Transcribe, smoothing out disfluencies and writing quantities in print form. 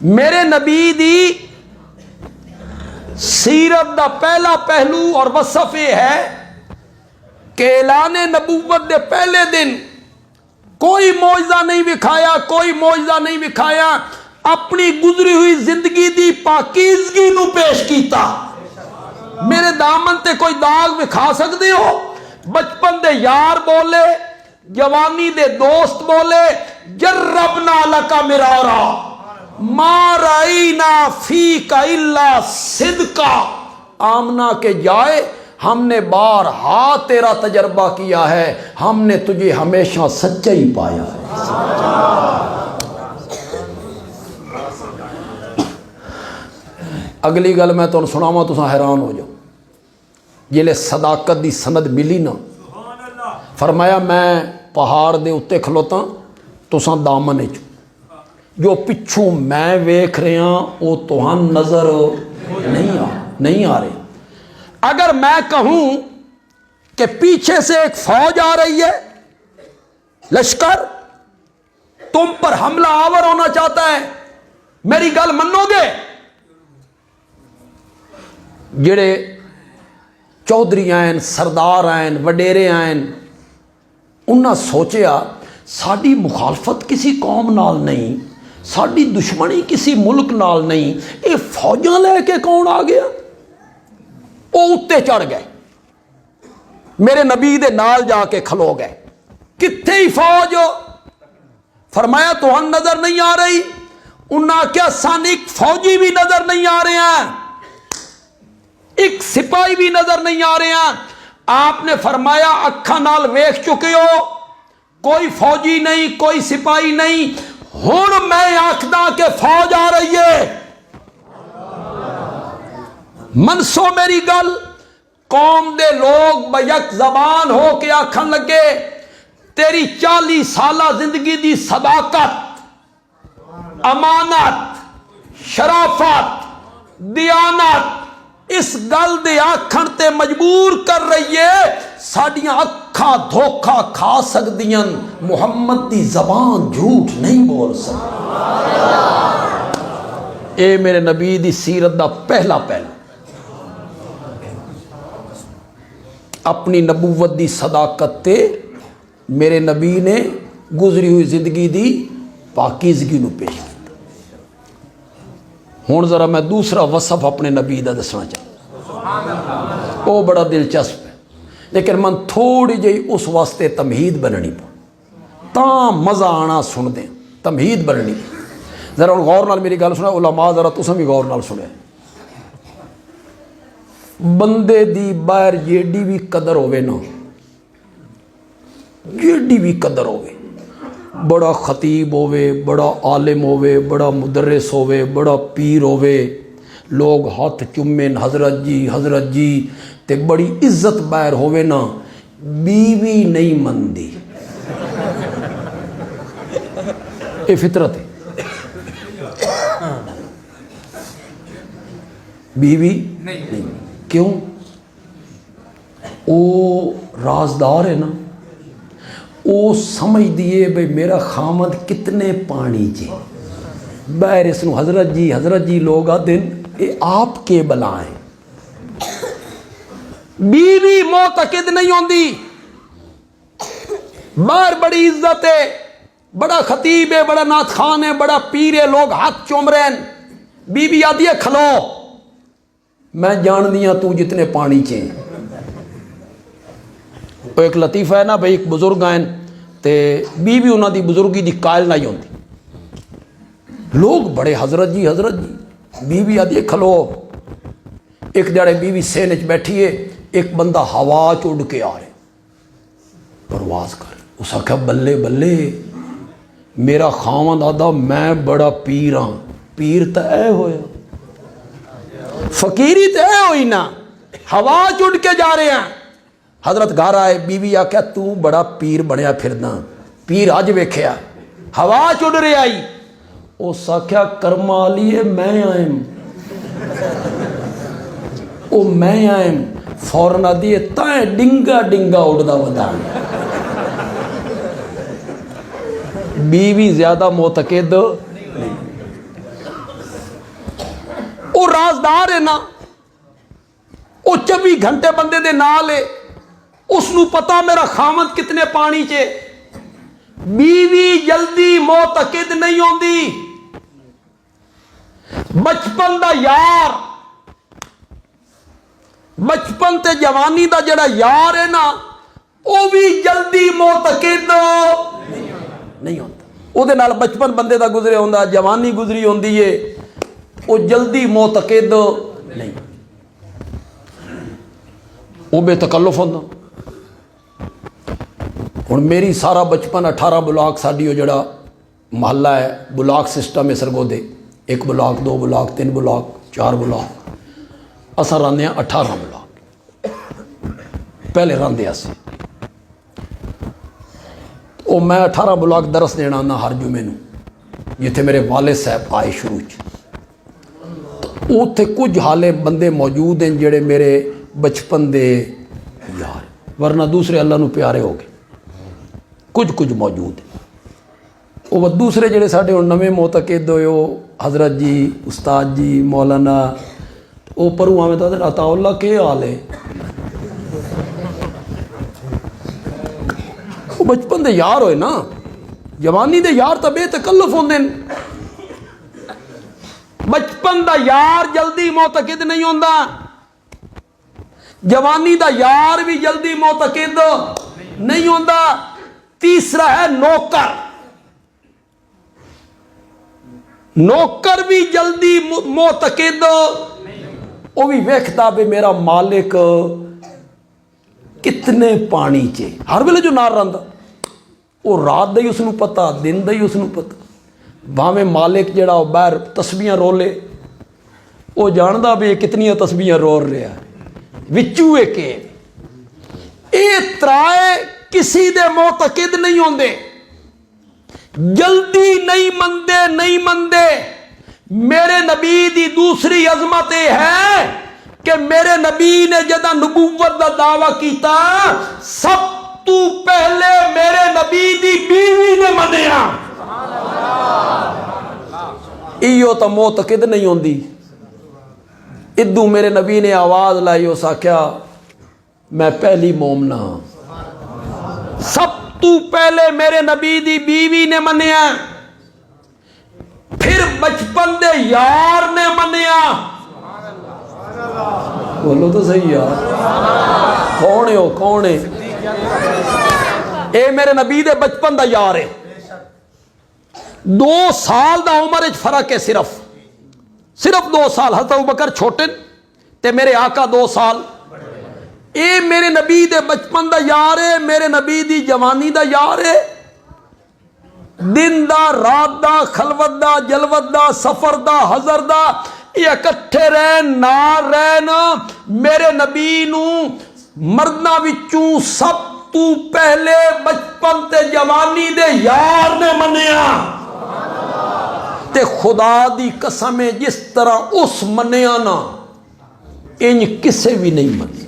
میرے نبی دی سیرت دا پہلا پہلو اور وصف یہ ہے کہ اعلان نبوت دے پہلے دن کوئی معجزہ نہیں دکھایا، کوئی معجزہ نہیں دکھایا، اپنی گزری ہوئی زندگی دی پاکیزگی نو پیش کیتا۔ میرے دامن تے کوئی داغ دکھا سکتے ہو؟ بچپن دے یار بولے، جوانی دے دوست بولے، جربنا لکا مرارا ما رائینا فیکا الا صدقا، آمنہ کے جائے ہم نے بارہا تیرا تجربہ کیا ہے، ہم نے تجھے ہمیشہ سچا ہی پایا ہے۔ اگلی گل میں تمہیں سناواں، تساں حیران ہو جاؤ۔ جلے صداقت دی سند ملی نا، فرمایا میں پہاڑ دے اتے کھلوتا، تساں دامن وچ، جو پچھوں میں ویکھ رہے ہاں وہ تہاں نظر نہیں آ رہے۔ اگر میں کہوں کہ پیچھے سے ایک فوج آ رہی ہے، لشکر تم پر حملہ آور ہونا چاہتا ہے، میری گل منو گے؟ جڑے چودھری آئین، سردار آئین، وڈیرے آئین، انہاں سوچیا ساڈی مخالفت کسی قوم نال نہیں، ساڈی دشمنی کسی ملک نال نہیں، اے فوجاں لے کے کون آ گیا؟ وہ اتے چڑھ گئے، میرے نبی دے نال جا کے کھلو گئے۔ کتھے ہی فوج؟ فرمایا تہن نظر نہیں آ رہی؟ انہاں کیا سان ایک فوجی بھی نظر نہیں آ رہے ہیں، ایک سپاہی بھی نظر نہیں آ رہے ہیں۔ آپ نے فرمایا اکھاں نال ویکھ چکے ہو، کوئی فوجی نہیں، کوئی سپاہی نہیں، ہن میں آکھدا کہ فوج آ رہی ہے۔ منسو میری گل، قوم دے لوگ بیک زبان ہو کے آکھن لگے تیری 40 سالہ زندگی دی صداقت، امانت، شرافت، دیانت اس گل دے آکھن تے مجبور کر رہی ہے ساڈیاں اکھاں دھوکھا کھا سکدیاں، محمد دی زبان جھوٹ نہیں بول سکتی۔ اے میرے نبی دی سیرت دا پہلا پہلو، اپنی نبوت دی صداقت تے میرے نبی نے گزری ہوئی زندگی دی پاکیزگی نو پیش کیا۔ ہن ذرا میں دوسرا وصف اپنے نبی دا دسنا چاہتا، وہ بڑا دلچسپ ہے، لیکن من تھوڑی جہی اس واسطے تمہید بننی پڑ تاں مزہ آنا سن دیں، تمہید بننی۔ ذرا غور نال میری گل سنا، علماء ذرا تساں بھی غور نال سنیں۔ بندے دی باہر جیڑی بھی قدر ہوئے نا، جیڑی بھی قدر ہوئے، بڑا خطیب ہوئے، بڑا عالم ہوئے، بڑا مدرس ہوئے، بڑا پیر ہوئے، لوگ ہاتھ چومین حضرت جی تے بڑی عزت باہر ہوئے نا، بیوی نہیں مندی، یہ فطرت ہے۔ بیوی نہیں، کیوں؟ او رازدار ہے نا، او سمجھ دیئے بھئی میرا خامد کتنے پانی چے، باہر اس نو حضرت جی لوگ دن اے آپ کے بلائیں۔ بیوی معتقد نہیں ہوندی، باہر بڑی عزت ہے، بڑا خطیب ہے، بڑا نعت خان ہے، بڑا پیر ہے، لوگ ہاتھ چوم رہے ہیں، بیوی آدھی ہے کھلو، میں جان دیاں تو جتنے پانی چیں۔ وہ ایک لطیفہ ہے نا بھئی، ایک بزرگ آئیں تے بیوی انہاں دی بزرگی دی قائل نہیں ہوندی، لوگ بڑے حضرت جی بیوی آدھی کھلو۔ ایک جڑے بیوی سین وچ بیٹھی ہے، ایک بندہ ہوا چ اڑ کے آ رہے، پرواز کر، اس آکھا بلے بلے میرا خاوند آدھا میں بڑا پیر ہاں، پیر تا اے ہویا، فقیری تے اے ہوئی نا، ہوا چ اڑ کے جا رہے ہیں۔ حضرت گھر آئے، بیوی آکھیا تو بڑا پیر بنیا پھردا، پیر اج ویکھیا، ہوا چڑ رہی آئی، اس آکھیا کرما لیے میں آئیم، او میں آئیم، فوراً آدھی تائیں ڈنگا اڑدا ودا۔ بیوی زیادہ معتقد نہیں، وہ رازدار ہے نا, وہ 24 گھنٹے بندے دے نال ہے, اس نو پتا میرا خامد کتنے پانی چے. بیوی جلدی معتقد نہیں ہوندی. بچپن دا یار, بچپن تے جوانی دا جڑا یار ہے نا, وہ بھی جلدی معتقد نہیں ہوتا. وہ دے نال بچپن بندے دا گزرے ہوندا, جوانی گزری ہوندی ہے, وہ جلدی معتقد نہیں, وہ بے تکلف ہوندا. ہن میری سارا بچپن 18 بلاک ساڈی وہ جڑا محلہ ہے, بلاک سسٹم ہے سرگودے, 1 بلاک 2 بلاک 3 بلاک 4 بلاک, اساں رہندے ہیں 18 بلاک. پہلے رہندے اسی, وہ میں 18 بلاک درس دینا آنا ہر جمعے نو, جتھے میرے والد صاحب آئے شروع چ. تو اتنے کچھ حالے بندے موجود ہیں جڑے میرے بچپن دے یار, ورنہ دوسرے اللہ نو پیارے ہو گئے. کچھ موجود ہیں. وہ دوسرے جڑے ساڈے ہن نویں معتقد ہوئے, وہ حضرت جی, استاد جی, مولانا, وہ پرو آویں تو عطا اللہ کے حال ہے. وہ بچپن دے یار ہوئے نا, جوانی دے یار تو بے تکلف ہوندے ہیں. بچپن دا یار جلدی معتقد نہیں ہوندا, جوانی دا یار بھی جلدی معتقد نہیں ہوندا. تیسرا ہے نوکر. نوکر بھی جلدی معتقد, وہ بھی ویکھدا بھی میرا مالک کتنے پانی چے, ہر ویلے جو نال رہندا, وہ رات دا ہی اس نو پتا, دن دا ہی اس نو پتا. بھاویں مالک جڑا وہ باہر تسبیحاں رولے, وہ جاندا بھی کتنی تسبیحاں رول رہا ہے, وچوں ایک اے ترائے کسی دے معتقد نہیں ہوندے, جلدی نہیں مندے. میرے نبی دی دوسری عظمت یہ ہے کہ میرے نبی نے جدہ نبوت دا دعویٰ کیتا, سب تو پہلے میرے نبی دی بیوی نے منیا. ایو تا معتقد نہیں ہوندی. ادو میرے نبی نے آواز لائی, اس آکھیا میں پہلی مومنہ ہاں. سب تو پہلے میرے نبی دی بیوی نے منیا, پھر بچپن دے یار نے منیا. بولو تو صحیح یار, کون ہے وہ, کون ہے اے؟ میرے نبی دے بچپن دا یار ہے. 2 سال دا عمر وچ فرق ہے, صرف 2 سال. حضرت ابوبکر چھوٹے تے میرے آقا 2 سال. اے میرے نبی دے بچپن دا یار ہے, میرے نبی دی جوانی دا یار ہے. دن دا, رات دا, خلوت دا, جلوت دا, سفر دا, حضر دا, یہ اکٹھے رہن نال رہن. میرے نبی نو مردنا وچوں سب تو پہلے بچپن تے جوانی دے یار نے منیا. تے خدا دی قسم جس طرح اس منیا نا, انج کسے بھی نہیں منی.